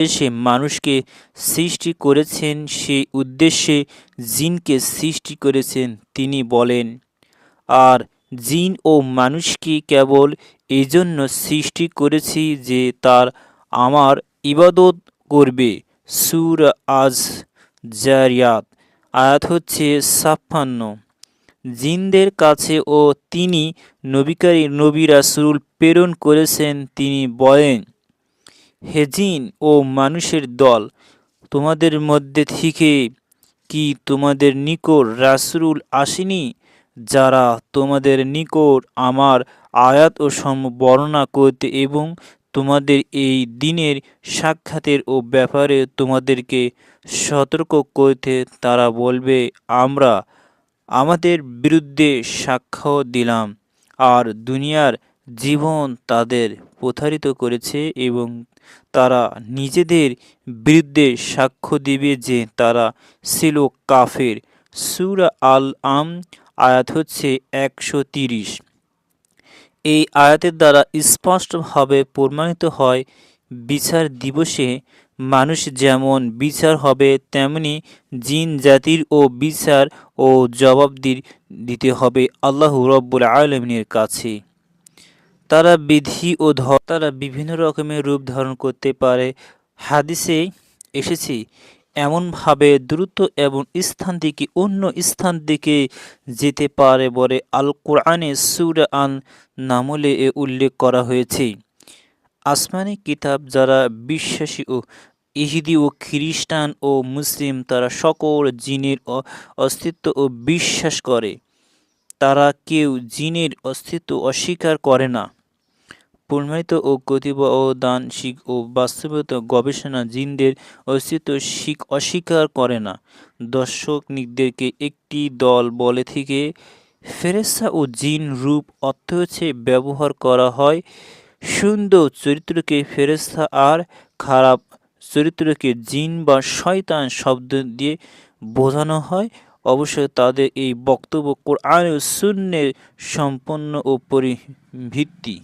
উদ্দেশ্যে মানুষকে সৃষ্টি করেছেন, সেই উদ্দেশ্যে জিনকে সৃষ্টি করেছেন। তিনি বলেন, আর জিন ও মানুষকে কেবল এজন্য সৃষ্টি করেছি যে তার আমার ইবাদত করবে। সূরা আজ জারিয়াত আয়াত হচ্ছে ৫৬। জিনদের কাছেও তিনি নবী রাসূল প্রেরণ করেছেন। তিনি বলেন, হে জিন ও মানুষের দল, তোমাদের মধ্যে থেকে কি তোমাদের নিকট রাসূল আসেনি, যারা তোমাদের নিকট আমার আয়াত ও বর্ণনা করতে এবং তোমাদের এই দিনের সাক্ষাতের ও ব্যাপারে তোমাদেরকে সতর্ক করতে? তারা বলবে, আমরা আমাদের বিরুদ্ধে সাক্ষ্য দিলাম, আর দুনিয়ার জীবন তাদের প্রতারিত করেছে এবং তারা নিজেদের বিরুদ্ধে সাক্ষ্য দিবে যে তারা ছিল কাফের। সূরা আল আম আয়াত হচ্ছে ১৩০। এই আয়াতের দ্বারা স্পষ্টভাবে প্রমাণিত হয়, বিচার দিবসে মানুষ যেমন বিচার হবে, তেমনি জিন জাতির ও বিচার ও জবাব দিতে হবে আল্লাহ রব্বুল আলামিনের কাছে। তারা বিধি ও তারা বিভিন্ন রকমের রূপ ধারণ করতে পারে। হাদিসে এসেছে, এমনভাবে দ্রুত এবং স্থান থেকে অন্য স্থান দিকে যেতে পারে বলে আল কোরআনে সূরা আন নামলে উল্লেখ করা হয়েছে। আসমানি কিতাব যারা বিশ্বাসী ও ইহুদি ও খ্রিস্টান ও মুসলিম, তারা সকল জিনের অস্তিত্ব ও বিশ্বাস করে। তারা কেউ জিনের অস্তিত্ব অস্বীকার করে না। প্রমাণিত ও গতিদানশীল ও বাস্তবিত গবেষণা জিনদের অস্তিত্ব অস্বীকার করে না। দর্শকদেরকে একটি দল বলে থেকে ফেরেশতা ও জিন রূপ অর্থ হচ্ছে ব্যবহার করা হয়। সুন্দর চরিত্রকে ফেরেশতা আর খারাপ চরিত্রকে জিন বা শয়তান শব্দ দিয়ে বোঝানো হয়। অবশ্যই তাদের এই বক্তব্য কোরআন ও সুন্নাহর সম্পূর্ণ ও পরিভিত্তি।